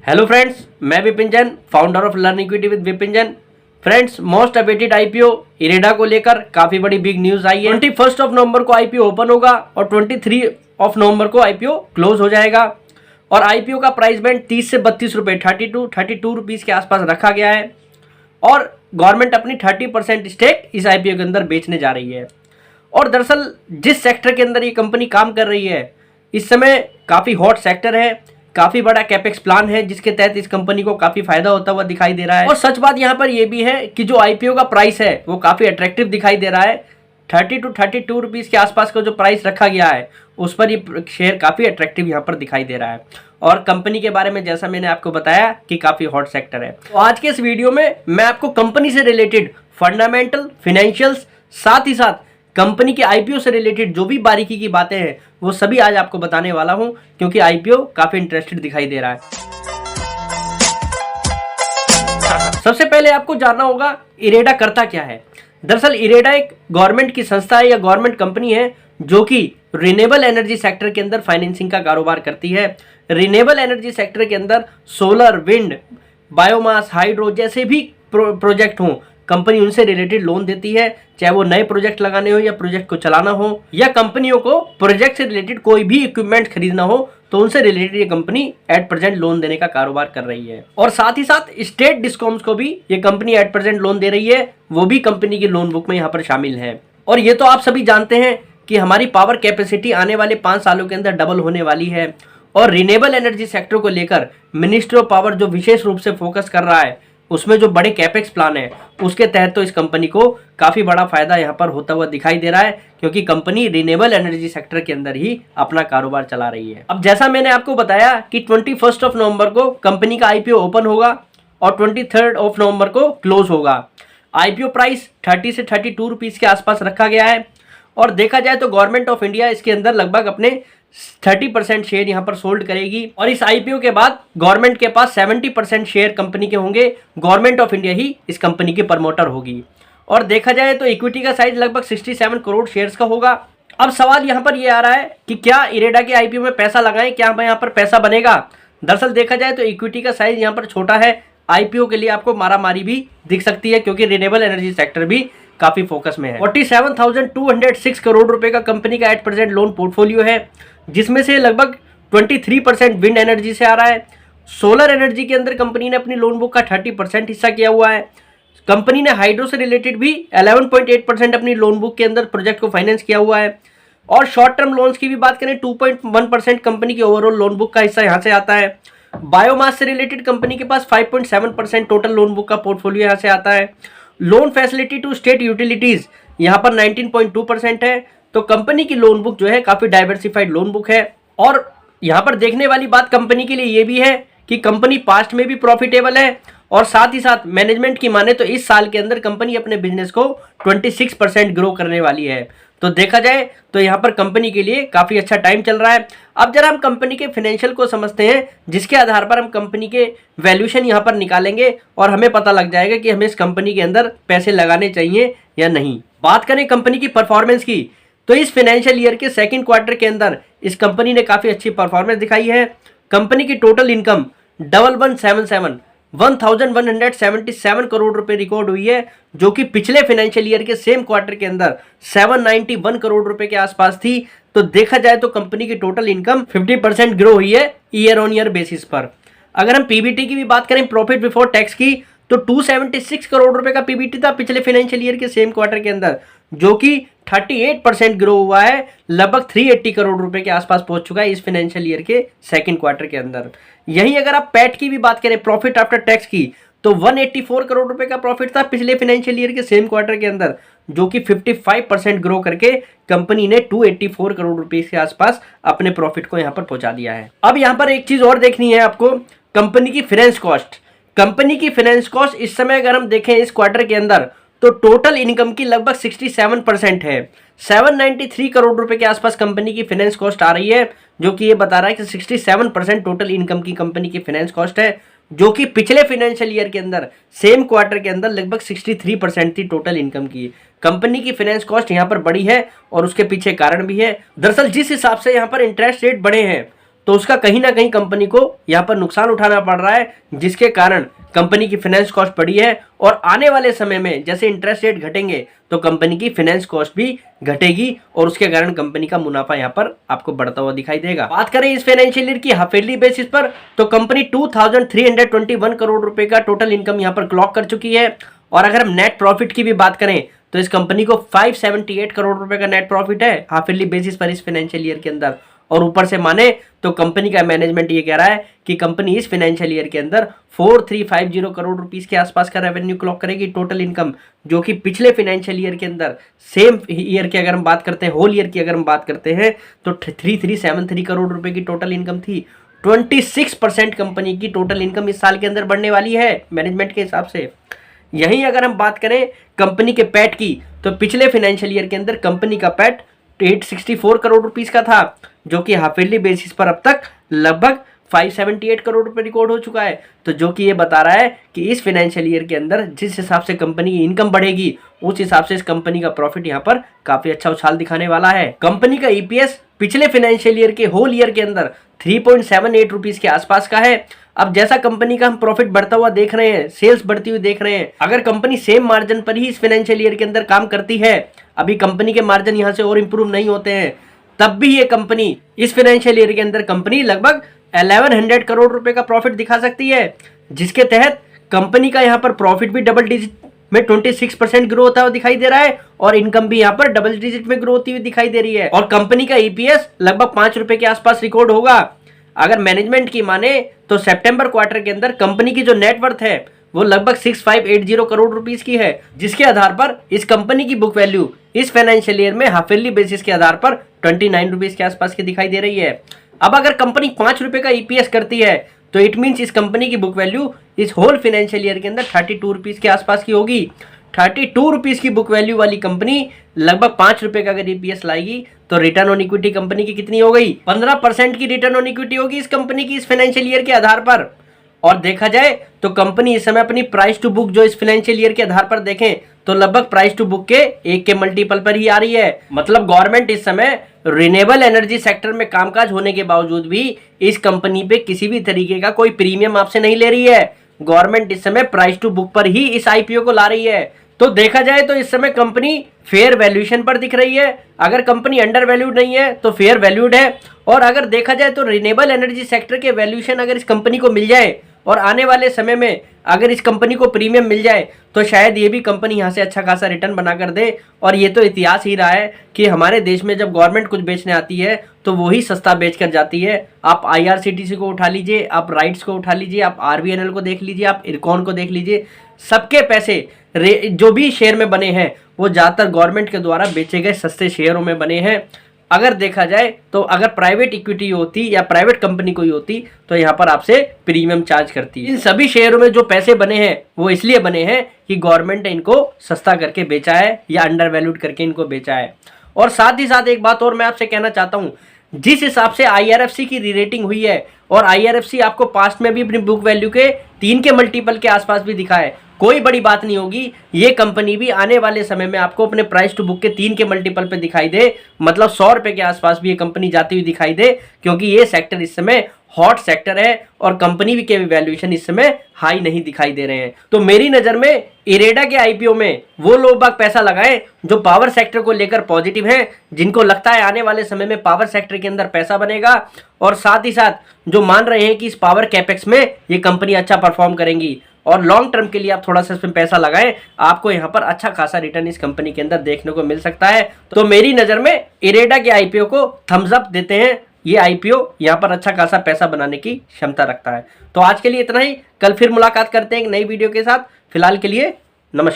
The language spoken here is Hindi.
हेलो फ्रेंड्स, मैं Vipin Jain, founder of learn equity with Vipin Jain. Friends, most awaited IPO IREDA को लेकर काफी बड़ी बिग न्यूज आई है। 21 नवंबर को आईपीओ ओपन होगा और 23 नवंबर को आईपीओ क्लोज हो जाएगा। और आईपीओ का प्राइस बैंड 30 से 32 रुपए 32 रुपीज के आसपास रखा गया है। और गवर्नमेंट अपनी 30% स्टेक इस आईपीओ के अंदर बेचने जा रही है। और दरअसल जिस सेक्टर के अंदर ये कंपनी काम कर रही है, इस समय काफी हॉट सेक्टर है, काफी बड़ा कैपेक्स प्लान है, जिसके तहत इस कंपनी को काफी फायदा होता हुआ दिखाई दे रहा है। और सच बात यहाँ पर यह भी है कि जो आईपीओ का प्राइस है वो काफी अट्रैक्टिव दिखाई दे रहा है। 32 रुपीज के आसपास का जो प्राइस रखा गया है उस पर ये शेयर काफी अट्रैक्टिव यहाँ पर दिखाई दे रहा है। और कंपनी के बारे में जैसा मैंने आपको बताया कि काफी हॉट सेक्टर है। तो आज के इस वीडियो में मैं आपको कंपनी से रिलेटेड फंडामेंटल, फाइनेंशियल्स, साथ ही साथ कंपनी के आईपीओ से रिलेटेड जो भी बारीकी की बातें हैं वो सभी आज आपको बताने वाला हूं, क्योंकि आईपीओ काफी इंटरेस्टेड दिखाई दे रहा है। सबसे पहले आपको जानना होगा इरेडा करता क्या है। दरअसल इरेडा एक गवर्नमेंट की संस्था है या गवर्नमेंट कंपनी है जो कि रिन्यूएबल एनर्जी सेक्टर के अंदर फाइनेंसिंग का कारोबार करती है। रिन्यूएबल एनर्जी सेक्टर के अंदर सोलर, विंड, बायोमास, हाइड्रो जैसे भी प्रोजेक्ट हों, कंपनी उनसे रिलेटेड लोन देती है। चाहे वो नए प्रोजेक्ट लगाने हो या प्रोजेक्ट को चलाना हो, या कंपनियों को प्रोजेक्ट से रिलेटेड कोई भी इक्विपमेंट खरीदना हो, तो उनसे रिलेटेड ये कंपनी एट प्रेजेंट लोन देने का कारोबार कर रही है। और साथ ही साथ स्टेट डिस्कॉम्स को भी ये कंपनी एट प्रेजेंट लोन दे रही है, वो भी कंपनी की लोन बुक में यहाँ पर शामिल है। और ये तो आप सभी जानते हैं कि हमारी पावर कैपेसिटी आने वाले 5 सालों के अंदर डबल होने वाली है। और रिन्यूएबल एनर्जी सेक्टर को लेकर मिनिस्ट्री ऑफ पावर जो विशेष रूप से फोकस कर रहा है, उसमें जो बड़े कैपेक्स प्लान है उसके तहत तो इस कंपनी को काफी बड़ा फायदा यहां पर होता हुआ दिखाई दे रहा है, क्योंकि कंपनी रिन्यूएबल एनर्जी सेक्टर के अंदर ही अपना कारोबार चला रही है। अब जैसा मैंने आपको बताया कि 21 नवंबर को कंपनी का आईपीओ ओपन होगा और 23 नवंबर को क्लोज होगा। आईपीओ प्राइस 30 से 32 रुपीज के आसपास रखा गया है। और देखा जाए तो गवर्नमेंट ऑफ इंडिया इसके अंदर लगभग अपने 30% शेयर यहां पर सोल्ड करेगी। और इस आईपीओ के बाद गवर्नमेंट के पास 70% शेयर कंपनी के होंगे। गवर्नमेंट ऑफ इंडिया ही इस कंपनी की प्रमोटर होगी। और देखा जाए तो इक्विटी का साइज लगभग 67 करोड़ शेयर्स का होगा। अब सवाल यहां पर यह आ रहा है कि क्या इरेडा के आईपीओ में पैसा लगाएं, क्या यहां पर पैसा बनेगा। दरअसल देखा जाए तो इक्विटी का साइज यहां पर छोटा है। आईपीओ के लिए आपको मारामारी भी दिख सकती है, क्योंकि रिन्यूएबल एनर्जी सेक्टर भी काफी फोकस में है। 47,206 करोड़ रुपए का कंपनी का एट प्रेजेंट लोन पोर्टफोलियो है, जिसमें से लगभग 23% विंड एनर्जी से आ रहा है। सोलर एनर्जी के अंदर कंपनी ने अपनी लोन बुक का 30% हिस्सा किया हुआ है। कंपनी ने हाइड्रो से रिलेटेड भी 11.8% अपनी लोन बुक के अंदर प्रोजेक्ट को फाइनेंस किया हुआ है। और शॉर्ट टर्म लोन्स की भी बात करें, 2.1% कंपनी की ओवरऑल लोन बुक का हिस्सा यहाँ से आता है। बायोमास से रिलेटेड कंपनी के पास 5.7% टोटल लोन बुक का पोर्टफोलियो यहाँ से आता है। Loan facility to state utilities यहाँ पर 19.2% है। तो कंपनी की लोन बुक जो है काफी डाइवर्सिफाइड लोन बुक है। और यहाँ पर देखने वाली बात कंपनी के लिए ये भी है कि कंपनी पास्ट में भी प्रॉफिटेबल है। और साथ ही साथ मैनेजमेंट की माने तो इस साल के अंदर कंपनी अपने बिजनेस को 26% ग्रो करने वाली है। तो देखा जाए तो यहाँ पर कंपनी के लिए काफी अच्छा टाइम चल रहा है। अब जरा हम कंपनी के फाइनेंशियल को समझते हैं, जिसके आधार पर हम कंपनी के वैल्यूएशन यहाँ पर निकालेंगे और हमें पता लग जाएगा कि हमें इस कंपनी के अंदर पैसे लगाने चाहिए या नहीं। बात करें कंपनी की परफॉर्मेंस की, तो इस फाइनेंशियल ईयर के सेकंड क्वार्टर के अंदर इस कंपनी ने काफी अच्छी परफॉर्मेंस दिखाई है। कंपनी की टोटल इनकम 1177 करोड़ रुपए रिकॉर्ड हुई है, जो कि पिछले फाइनेंशियल ईयर के सेम क्वार्टर के अंदर 791 करोड़ रुपए के आसपास थी। तो देखा जाए तो कंपनी की टोटल इनकम 50% ग्रो हुई है ईयर ऑन ईयर बेसिस पर। अगर हम पीबीटी की भी बात करें, प्रॉफिट बिफोर टैक्स की, तो 276 करोड़ रुपए का पीबीटी था पिछले फाइनेंशियल ईयर के सेम क्वार्टर के अंदर, जो कि 38% ग्रो हुआ है, लगभग 380 करोड़ रुपए के आसपास पहुंच चुका है इस फाइनेंशियल ईयर के सेकंड क्वार्टर के अंदर। यहीं अगर आप पैट की भी बात करें, प्रॉफिट आफ्टर टैक्स की, तो 184 करोड़ रुपए का प्रॉफिट था पिछले फाइनेंशियल ईयर के सेम क्वार्टर के अंदर, जो कि 55% ग्रो करके कंपनी ने 284 करोड़ रुपए के आसपास अपने प्रॉफिट को यहां पर पहुंचा दिया है। अब यहां पर एक चीज और देखनी है आपको, कंपनी की फाइनेंस कॉस्ट। कंपनी की फाइनेंस कॉस्ट इस समय अगर हम देखें इस क्वार्टर के अंदर, तो टोटल इनकम की लगभग 67% है। 793 करोड़ रुपए के आसपास कंपनी की फाइनेंस कॉस्ट आ रही है, जो कि ये बता रहा है कि 67% टोटल इनकम की कंपनी की फाइनेंस कॉस्ट है, जो कि पिछले फाइनेंशियल ईयर के अंदर सेम क्वार्टर के अंदर लगभग 63% थी टोटल इनकम की। कंपनी की फाइनेंस कॉस्ट यहाँ पर बढ़ी है और उसके पीछे कारण भी है। दरअसल जिस हिसाब से यहाँ पर इंटरेस्ट रेट बढ़े हैं, तो उसका कहीं ना कहीं कंपनी को यहाँ पर नुकसान उठाना पड़ रहा है, जिसके कारण कंपनी की फाइनेंस कॉस्ट बढ़ी है। और आने वाले समय में जैसे इंटरेस्ट रेट घटेंगे तो कंपनी की फाइनेंस कॉस्ट भी घटेगी और उसके कारण कंपनी का मुनाफा यहाँ पर आपको बढ़ता हुआ दिखाई देगा। बात करें इस फाइनेंशियल ईयर की हाफ ईयरली बेसिस पर तो कंपनी 2321 करोड़ रुपए का टोटल इनकम यहाँ पर क्लॉक कर चुकी है। और अगर हम नेट प्रॉफिट की भी बात करें तो इस कंपनी को 578 करोड़ रुपए का नेट प्रॉफिट है हाफ ईयरली बेसिस पर इस फाइनेंशियल ईयर के अंदर। और ऊपर से माने तो कंपनी का मैनेजमेंट ये कह रहा है कि कंपनी इस फाइनेंशियल ईयर के अंदर 4350 करोड़ रुपीस के आसपास का रेवेन्यू क्लॉक करेगी टोटल इनकम, जो कि पिछले फाइनेंशियल ईयर के अंदर सेम ईयर की अगर हम बात करते हैं, होल ईयर की अगर हम बात करते हैं तो 3373 करोड़ रुपए की टोटल इनकम थी। 26% कंपनी की टोटल इनकम इस साल के अंदर बढ़ने वाली है मैनेजमेंट के हिसाब से। यहीं अगर हम बात करें कंपनी के पैट की तो पिछले फाइनेंशियल ईयर के अंदर कंपनी का पैट 864 करोड़ रुपीस का था, जो कि हाफ ईयरली बेसिस पर अब तक लगभग 578 करोड़ रुपए रिकॉर्ड हो चुका है। तो जो कि ये बता रहा है कि इस फाइनेंशियल ईयर के अंदर जिस हिसाब से कंपनी की इनकम बढ़ेगी उस हिसाब से इस कंपनी का प्रॉफिट यहाँ पर काफी अच्छा उछाल दिखाने वाला है। कंपनी का ईपीएस पिछले फाइनेंशियल ईयर के होल ईयर के अंदर 3.78 रुपीस के आसपास का है। अब जैसा कंपनी का हम प्रॉफिट बढ़ता हुआ देख रहे हैं, सेल्स बढ़ती हुई देख रहे हैं, अगर कंपनी सेम मार्जिन पर ही इस फाइनेंशियल ईयर के अंदर काम करती है, अभी कंपनी के मार्जिन यहां से और इंप्रूव नहीं होते हैं, तब भी ये कंपनी इस फाइनेंशियल ईयर के अंदर कंपनी लगभग 1100 करोड़ रुपए का प्रॉफिट दिखा सकती है, जिसके तहत कंपनी का यहाँ पर प्रॉफिट भी डबल डिजिट में 26% ग्रो होता हुआ दिखाई दे रहा है और इनकम भी यहाँ पर डबल डिजिट में ग्रो होती हुई दिखाई दे रही है। और कंपनी का ईपीएस लगभग 5 रुपए के आसपास रिकॉर्ड होगा। अगर मैनेजमेंट की माने तो सितंबर क्वार्टर के अंदर कंपनी की जो नेटवर्थ है वो लगभग 6580 करोड़ रुपीस की है, जिसके आधार पर इस कंपनी की बुक वैल्यू इस फाइनेंशियल ईयर में हाफ ईयरली बेसिस के आधार पर 29 रुपीस के आसपास की दिखाई दे रही है। अब अगर कंपनी 5 रुपए का ईपीएस करती है तो इट मीन्स इस कंपनी की बुक वैल्यू इस होल फाइनेंशियल ईयर के अंदर 32 रुपीस के आसपास की होगी। 32 रुपीस की बुक वैल्यू वाली कंपनी लगभग 5 रुपए का अगर ईपीएस लाएगी तो रिटर्न ऑन इक्विटी कंपनी की कितनी हो गई? 15% की रिटर्न ऑन इक्विटी होगी इस कंपनी की इस फाइनेंशियल ईयर के आधार पर। और देखा जाए तो कंपनी इस समय अपनी प्राइस टू बुक जो इस फाइनेंशियल ईयर के आधार पर देखें तो लगभग प्राइस टू बुक के 1 के मल्टीपल पर ही आ रही है। मतलब गवर्नमेंट इस समय रिन्यूएबल एनर्जी सेक्टर में कामकाज होने के बावजूद भी इस कंपनी पे किसी भी तरीके का कोई प्रीमियम आपसे नहीं ले रही है। गवर्नमेंट इस समय प्राइस टू बुक पर ही इस आईपीओ को ला रही है। तो देखा जाए तो इस समय कंपनी फेयर वैल्यूएशन पर दिख रही है। अगर कंपनी अंडर वैल्यूड नहीं है तो फेयर वैल्यूड है। और अगर देखा जाए तो रिन्यूएबल एनर्जी सेक्टर के वैल्यूएशन अगर इस कंपनी को मिल जाए और आने वाले समय में अगर इस कंपनी को प्रीमियम मिल जाए तो शायद ये भी कंपनी यहाँ से अच्छा खासा रिटर्न बना कर दे। और ये तो इतिहास ही रहा है कि हमारे देश में जब गवर्नमेंट कुछ बेचने आती है तो वही सस्ता बेच कर जाती है। आप आईआरसीटीसी को उठा लीजिए, आप राइट्स को उठा लीजिए, आप आरबीएनएल को देख लीजिए, आप इरकॉन को देख लीजिए, सबके पैसे जो भी शेयर में बने हैं वो ज़्यादातर गवर्नमेंट के द्वारा बेचे गए सस्ते शेयरों में बने हैं। अगर देखा जाए तो अगर प्राइवेट इक्विटी होती या प्राइवेट कंपनी कोई होती तो यहाँ पर आपसे प्रीमियम चार्ज करती। इन सभी शेयरों में जो पैसे बने हैं वो इसलिए बने हैं कि गवर्नमेंट ने इनको सस्ता करके बेचा है या अंडर वैल्यूड करके इनको बेचा है। और साथ ही साथ एक बात और मैं आपसे कहना चाहता हूँ, जिस हिसाब से आईआरएफसी की रीरेटिंग हुई है और आईआरएफसी आपको पास्ट में भी अपनी बुक वैल्यू के 3 के मल्टीपल के आसपास भी दिखा है, कोई बड़ी बात नहीं होगी। ये कंपनी भी आने वाले समय में आपको अपने प्राइस टू बुक के 3 के मल्टीपल पे दिखाई दे, मतलब 100 रुपए के आसपास भी ये कंपनी जाती हुई दिखाई दे, क्योंकि ये सेक्टर इस समय हॉट सेक्टर है और कंपनी के वैल्यूएशन इस समय हाई नहीं दिखाई दे रहे हैं। तो मेरी नज़र में इरेडा के आईपीओ में वो लोग बाग पैसा लगाएं जो पावर सेक्टर को लेकर पॉजिटिव हैं, जिनको लगता है आने वाले समय में पावर सेक्टर के अंदर पैसा बनेगा, और साथ ही साथ जो मान रहे हैं कि इस पावर कैपेक्स में ये कंपनी अच्छा परफॉर्म करेंगी। और लॉन्ग टर्म के लिए आप थोड़ा सा इसमें पैसा लगाएं, आपको यहाँ पर अच्छा खासा रिटर्न इस कंपनी के अंदर देखने को मिल सकता है। तो मेरी नज़र में इरेडा के आईपीओ को थम्स अप देते हैं। ये आईपीओ यहाँ पर अच्छा खासा पैसा बनाने की क्षमता रखता है। तो आज के लिए इतना ही, कल फिर मुलाकात करते हैं एक नई वीडियो के साथ। फिलहाल के लिए नमस्कार।